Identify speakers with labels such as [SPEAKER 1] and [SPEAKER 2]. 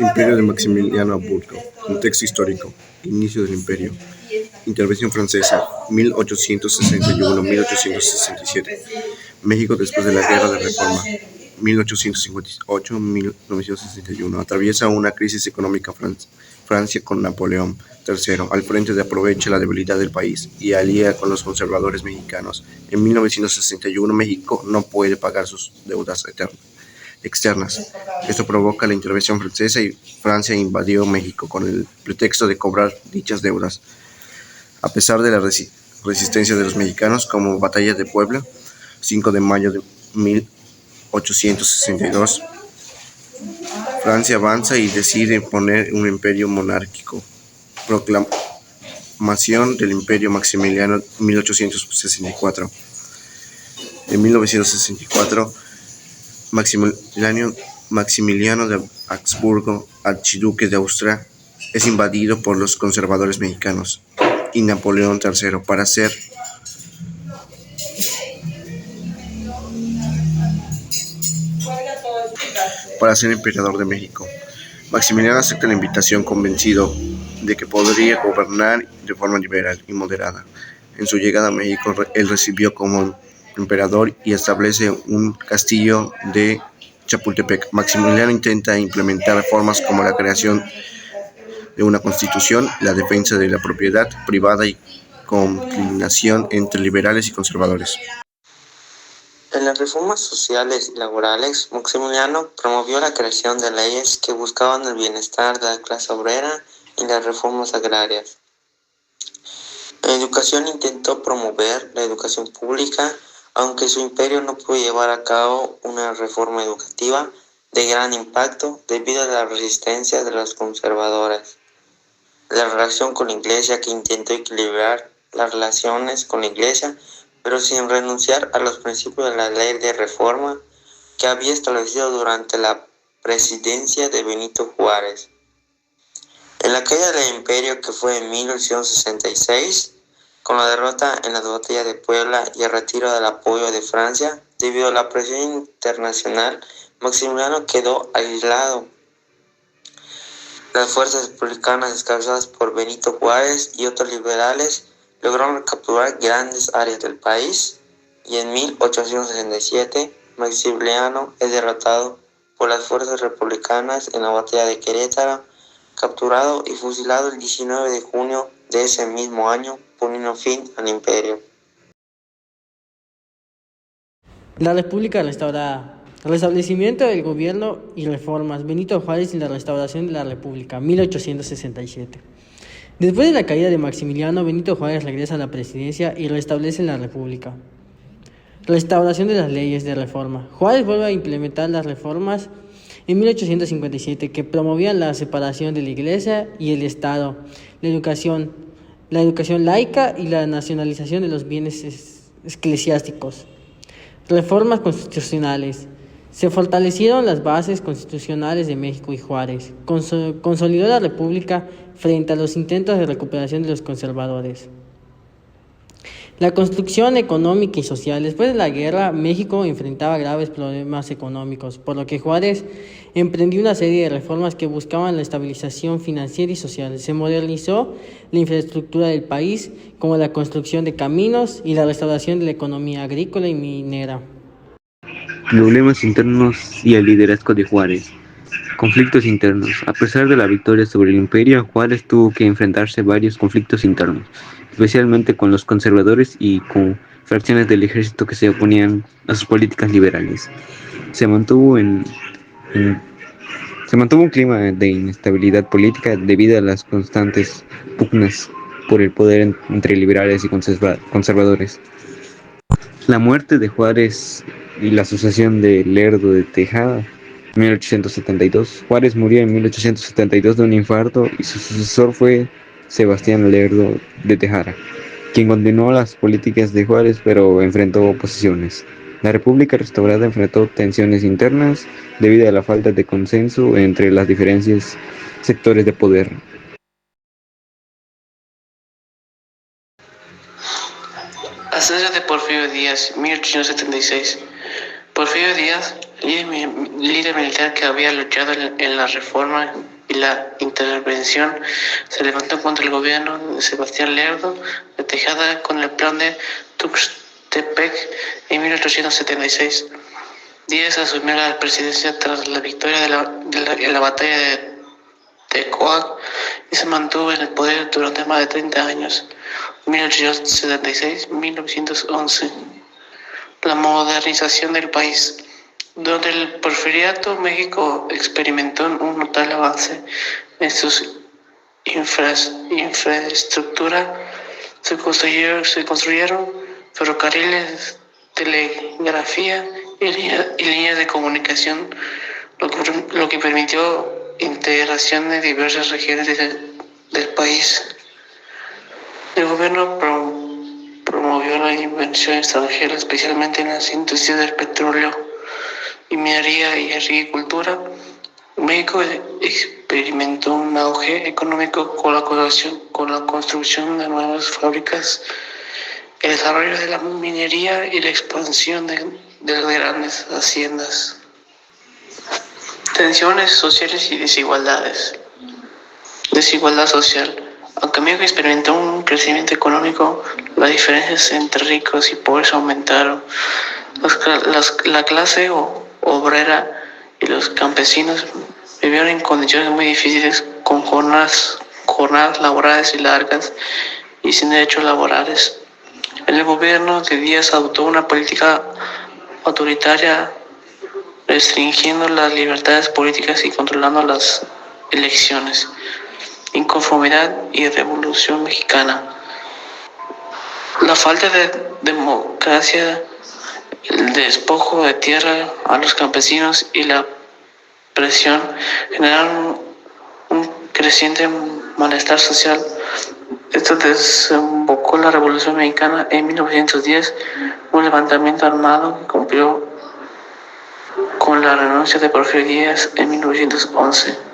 [SPEAKER 1] Imperio de Maximiliano Habsburgo. Contexto histórico. Inicio del imperio. Intervención francesa. 1861-1867. México después de la Guerra de Reforma. 1858-1961. Atraviesa una crisis económica Francia con Napoleón III al frente de aprovecha la debilidad del país y alía con los conservadores mexicanos. En 1961 México no puede pagar sus deudas externas. Esto provoca la intervención francesa y Francia invadió México con el pretexto de cobrar dichas deudas. A pesar de la resistencia de los mexicanos, como Batalla de Puebla, 5 de mayo de 1862, Francia avanza y decide imponer un imperio monárquico. Proclamación del Imperio Maximiliano 1864. En 1964, Maximiliano de Habsburgo, archiduque de Austria, es invadido por los conservadores mexicanos y Napoleón III para ser emperador de México. Maximiliano acepta la invitación convencido de que podría gobernar de forma liberal y moderada. En su llegada a México, él recibió como emperador y establece un castillo de Chapultepec. Maximiliano intenta implementar reformas como la creación de una constitución, la defensa de la propiedad privada y conciliación entre liberales y conservadores.
[SPEAKER 2] En las reformas sociales y laborales, Maximiliano promovió la creación de leyes que buscaban el bienestar de la clase obrera y las reformas agrarias. En educación intentó promover la educación pública, aunque su imperio no pudo llevar a cabo una reforma educativa de gran impacto debido a la resistencia de los conservadores. La relación con la Iglesia, que intentó equilibrar las relaciones con la Iglesia, pero sin renunciar a los principios de la ley de reforma que había establecido durante la presidencia de Benito Juárez. En la caída del imperio, que fue en 1866, con la derrota en la batalla de Puebla y el retiro del apoyo de Francia, debido a la presión internacional, Maximiliano quedó aislado. Las fuerzas republicanas encabezadas por Benito Juárez y otros liberales lograron capturar grandes áreas del país y en 1867 Maximiliano es derrotado por las fuerzas republicanas en la batalla de Querétaro, capturado y fusilado el 19 de junio de ese mismo año, poniendo fin al imperio.
[SPEAKER 3] La República restaurada. Restablecimiento del gobierno y reformas. Benito Juárez y la restauración de la República, 1867. Después de la caída de Maximiliano, Benito Juárez regresa a la presidencia y restablece la República. Restauración de las leyes de reforma. Juárez vuelve a implementar las reformas en 1857 que promovían la separación de la Iglesia y el Estado, la educación laica y la nacionalización de los bienes eclesiásticos. Reformas constitucionales. Se fortalecieron las bases constitucionales de México y Juárez. Consolidó la República frente a los intentos de recuperación de los conservadores. La construcción económica y social. Después de la guerra, México enfrentaba graves problemas económicos, por lo que Juárez emprendió una serie de reformas que buscaban la estabilización financiera y social. Se modernizó la infraestructura del país, como la construcción de caminos y la restauración de la economía agrícola y minera.
[SPEAKER 4] Problemas internos y el liderazgo de Juárez. Conflictos internos. A pesar de la victoria sobre el imperio, Juárez tuvo que enfrentarse a varios conflictos internos, especialmente con los conservadores y con fracciones del ejército que se oponían a sus políticas liberales. Se mantuvo un clima de inestabilidad política debido a las constantes pugnas por el poder entre liberales y conservadores. La muerte de Juárez y la sucesión de Lerdo de Tejada, 1872. Juárez murió en 1872 de un infarto y su sucesor fue Sebastián Lerdo de Tejada, quien continuó las políticas de Juárez pero enfrentó oposiciones. La República restaurada enfrentó tensiones internas debido a la falta de consenso entre los diferentes sectores de poder.
[SPEAKER 5] Ascenso de Porfirio Díaz, 1876.
[SPEAKER 2] Porfirio Díaz, líder militar que había luchado en la reforma y la intervención, se levantó contra el gobierno de Sebastián Lerdo de Tejada con el plan de Tuxtepec en 1876. Díaz asumió la presidencia tras la victoria en la batalla de Tecoac y se mantuvo en el poder durante más de 30 años, 1876-1911. La modernización del país. Durante el Porfiriato, México experimentó un notable avance en sus infraestructura. Se construyeron ferrocarriles, telegrafía y líneas de comunicación, lo que permitió integración de diversas regiones del país. El gobierno promovió la inversión extranjera, especialmente en las industrias del petróleo y minería y agricultura. México experimentó un auge económico con la construcción de nuevas fábricas, el desarrollo de la minería y la expansión de las grandes haciendas. Tensiones sociales y desigualdades. Desigualdad social. Aunque México experimentó un crecimiento económico, las diferencias entre ricos y pobres aumentaron. La clase obrera y los campesinos vivieron en condiciones muy difíciles, con jornadas laborales y largas y sin derechos laborales. El gobierno de Díaz adoptó una política autoritaria, restringiendo las libertades políticas y controlando las elecciones. Inconformidad y Revolución Mexicana. La falta de democracia, el despojo de tierra a los campesinos y la presión generaron un creciente malestar social. Esto desembocó la Revolución Mexicana en 1910, un levantamiento armado que cumplió con la renuncia de Porfirio Díaz en 1911.